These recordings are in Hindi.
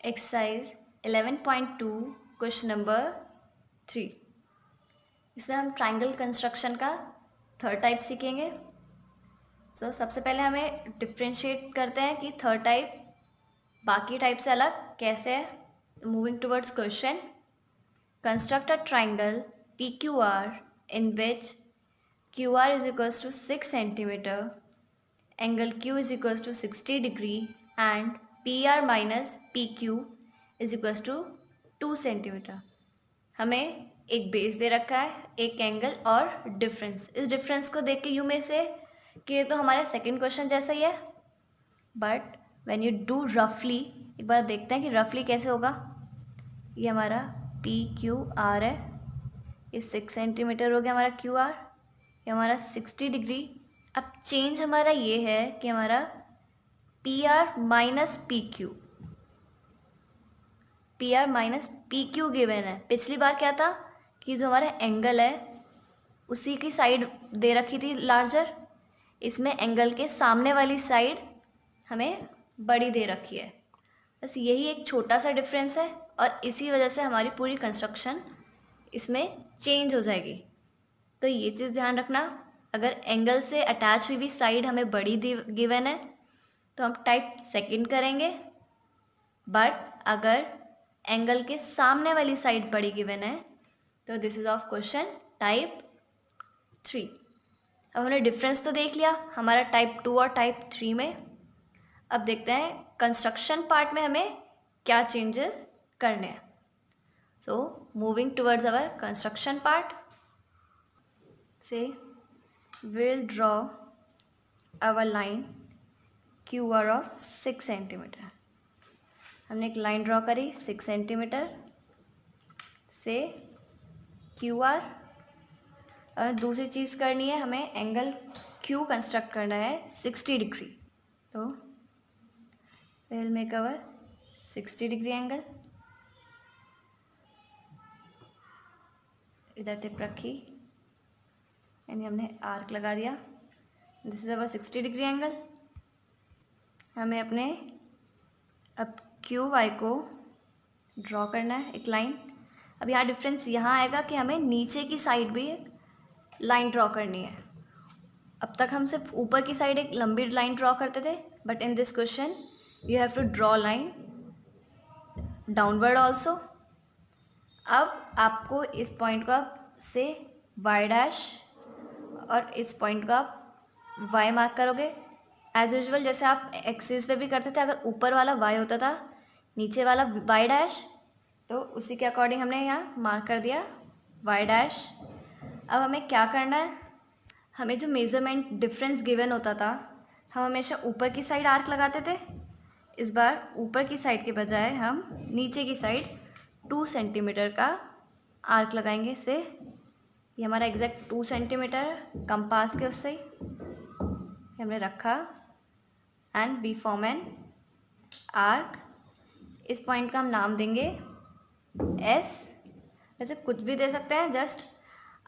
Exercise 11.2 question number 3। इसमें हम ट्राइंगल कंस्ट्रक्शन का थर्ड टाइप सीखेंगे। सबसे पहले हमें डिफ्रेंशिएट करते हैं कि थर्ड टाइप बाकी टाइप से अलग कैसे है। Moving towards question, construct a triangle PQR in which QR is equals to 6 centimeter, angle Q is equals to 60 degree and PR minus PQ is equals to 2 centimeter। हमें एक बेस दे रखा है, एक एंगल और डिफरेंस। इस डिफरेंस को देख के यू में से कि ये तो हमारे सेकंड क्वेश्चन जैसा ही है, बट व्हेन यू डू रफली, एक बार देखते हैं कि रफली कैसे होगा। ये हमारा PQR है, ये 6 सेंटीमीटर हो गया हमारा QR, ये हमारा 60 डिग्री। अब चेंज हमारा ये है कि हमारा PR माइनस PQ गिवन है। पिछली बार क्या था कि जो हमारा एंगल है उसी की साइड दे रखी थी लार्जर, इसमें एंगल के सामने वाली साइड हमें बड़ी दे रखी है। बस यही एक छोटा सा डिफरेंस है और इसी वजह से हमारी पूरी कंस्ट्रक्शन इसमें चेंज हो जाएगी। तो ये चीज़ ध्यान रखना, अगर एंगल से अटैच हुई भी साइड हमें बड़ी गिवन है तो हम टाइप सेकंड करेंगे, बट अगर एंगल के सामने वाली साइड बड़ी गिवन है तो this is of question type 3। अब हमने डिफरेंस तो देख लिया हमारा टाइप 2 और टाइप 3 में। अब देखते हैं कंस्ट्रक्शन पार्ट में हमें क्या चेंजेस करने हैं। So moving towards our construction part, so will draw our line QR of 6 centimetre. हमने एक लाइन ड्रॉ करी 6 सेंटीमीटर से QR। दूसरी चीज़ करनी है, हमें एंगल Q कंस्ट्रक्ट करना है 60 डिग्री। तो will make our 60 degree angle. इधर टिप रखी यानी हमने आर्क लगा दिया। This is our 60 degree angle. हमें अपने अब QY को ड्रॉ करना है एक लाइन। अब यहाँ डिफरेंस यहाँ आएगा कि हमें नीचे की साइड भी एक लाइन ड्रॉ करनी है। अब तक हम सिर्फ ऊपर की साइड एक लंबी लाइन ड्रॉ करते थे, but in this question you have to draw line downward also. अब आपको इस पॉइंट का से Y डैश और इस पॉइंट का आप Y मार्क करोगे एज यूजल, जैसे आप एक्सिस पे भी करते थे। अगर ऊपर वाला Y होता था, नीचे वाला Y डैश, तो उसी के अकॉर्डिंग हमने यहाँ मार्क कर दिया Y डैश। अब हमें क्या करना है, हमें जो मेज़रमेंट डिफरेंस गिवन होता था, हम हमेशा ऊपर की साइड आर्क लगाते थे। इस बार ऊपर की साइड के बजाय हम नीचे की साइड 2 सेंटीमीटर का आर्क लगाएंगे। से ये हमारा एग्जैक्ट 2 सेंटीमीटर कंपास के उससे हमने रखा and B form an arc. इस पॉइंट का हम नाम देंगे S। वैसे कुछ भी दे सकते हैं, जस्ट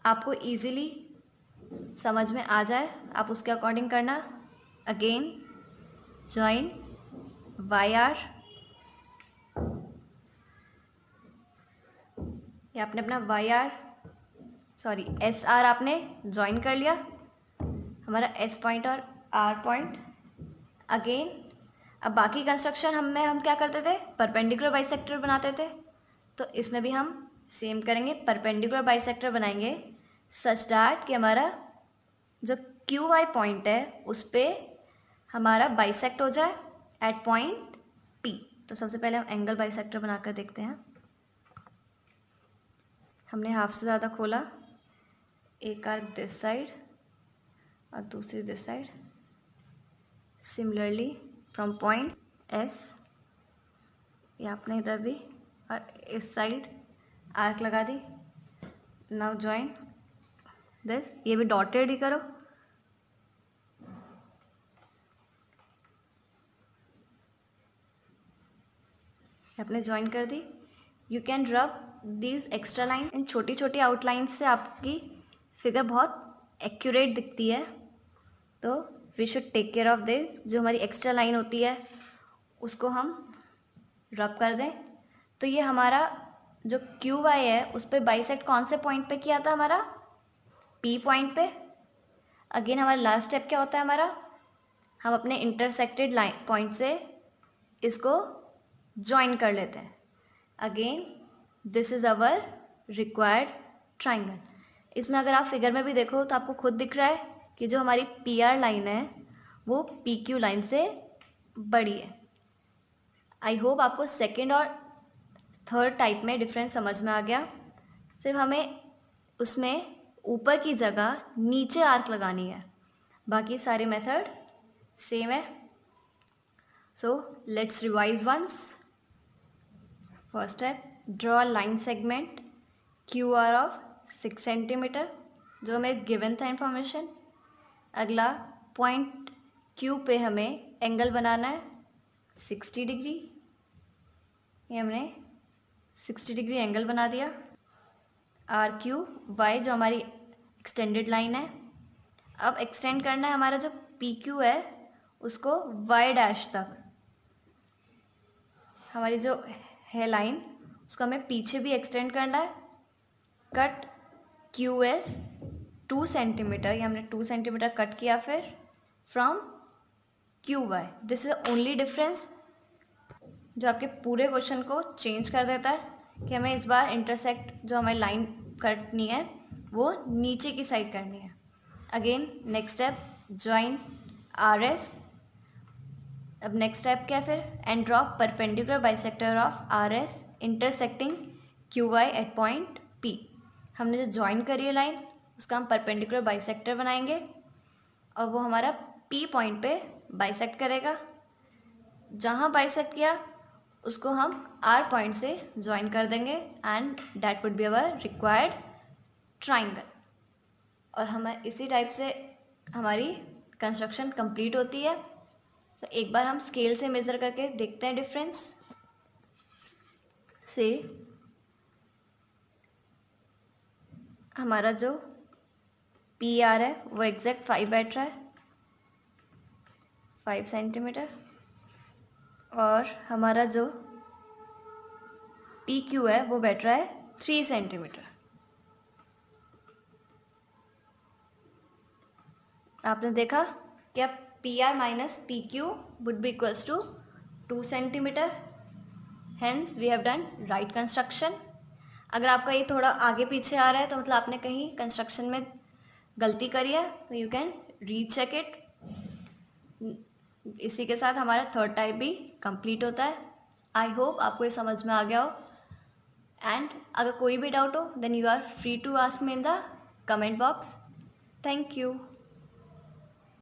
आपको इजीली समझ में आ जाए आप उसके अकॉर्डिंग करना। अगेन ज्वाइन YR, ये आपने अपना SR आपने ज्वाइन कर लिया, हमारा S पॉइंट और R पॉइंट। अगेन अब बाकी कंस्ट्रक्शन हम क्या करते थे, परपेंडिकुलर बाइसेक्टर बनाते थे। तो इसमें भी हम सेम करेंगे, परपेंडिकुलर बाइसेक्टर बनाएंगे सच दैट कि हमारा जो QY पॉइंट है उस पर हमारा बाइसेक्ट हो जाए एट पॉइंट P। तो सबसे पहले हम एंगल बाइसेक्टर बनाकर देखते हैं। हमने हाफ से ज़्यादा खोला, एक आर्क दिस साइड और दूसरी this side. Similarly from point S, ये आपने इधर भी और इस साइड आर्क लगा दी। नाउ ज्वाइन दिस, ये भी डॉटेड ही करो। आपने ज्वाइन कर दी। यू कैन रब दीज एक्स्ट्रा लाइन। इन छोटी छोटी आउटलाइन से आपकी फिगर बहुत एक्यूरेट दिखती है, तो we should take care of this. जो हमारी एक्स्ट्रा लाइन होती है उसको हम रब कर दें तो ये हमारा जो क्यू वाई है उस पर बाइसेक्ट कौन से पॉइंट पे किया था, हमारा पी पॉइंट पे। अगेन हमारा लास्ट स्टेप क्या होता है हमारा, हम अपने इंटरसेक्टेड लाइन पॉइंट से इसको ज्वाइन कर लेते हैं। Again this is our required triangle. इसमें अगर आप फिगर में भी देखो तो आपको खुद दिख रहा है कि जो हमारी पी आर लाइन है वो पी क्यू लाइन से बड़ी है। आई होप आपको सेकेंड और थर्ड टाइप में डिफरेंस समझ में आ गया। सिर्फ हमें उसमें ऊपर की जगह नीचे आर्क लगानी है, बाकी सारे मेथड सेम है। So let's revise once. First step, draw line segment Q R of 6 centimetre, जो हमें गिवन था इंफॉर्मेशन। अगला पॉइंट क्यू पे हमें एंगल बनाना है 60 डिग्री। ये हमने 60 डिग्री एंगल बना दिया। आर क्यू वाई जो हमारी एक्सटेंडेड लाइन है, अब एक्सटेंड करना है हमारा जो पी क्यू है उसको वाई डैश तक। हमारी जो है लाइन उसको हमें पीछे भी एक्सटेंड करना है। कट क्यू एस 2 सेंटीमीटर, ये हमने 2 सेंटीमीटर कट किया फिर from Q Y. This is only difference जो आपके पूरे क्वेश्चन को चेंज कर देता है कि हमें इस बार इंटरसेक्ट जो हमारी लाइन करनी है वो नीचे की साइड करनी है। Again next step, join R S. अब नेक्स्ट स्टेप क्या है फिर, and draw perpendicular bisector of R S intersecting Q Y at point P. हमने जो ज्वाइन करी है लाइन उसका हम परपेंडिकुलर बाइसेक्टर बनाएंगे और वो हमारा पी पॉइंट पे बाइसेक्ट करेगा। जहाँ बाइसेक्ट किया उसको हम आर पॉइंट से ज्वाइन कर देंगे and that would be our required triangle. और हम इसी टाइप से हमारी कंस्ट्रक्शन कंप्लीट होती है। तो एक बार हम स्केल से मेज़र करके देखते हैं डिफरेंस। से हमारा जो पी आर है वो एग्जैक्ट 5 बैठ रहा है, 5 सेंटीमीटर। और हमारा जो पी क्यू है वो बैठ रहा है 3 सेंटीमीटर। आपने देखा कि अब P R minus P Q would be equals to 2 centimetre. Hence we have done right construction. अगर आपका ये थोड़ा आगे पीछे आ रहा है तो मतलब आपने कहीं कंस्ट्रक्शन में गलती करी है, तो यू कैन रीचेक इट। इसी के साथ हमारा थर्ड टाइप भी कंप्लीट होता है। आई होप आपको ये समझ में आ गया हो। एंड अगर कोई भी डाउट हो then you are free to ask me in the comment box. Thank you.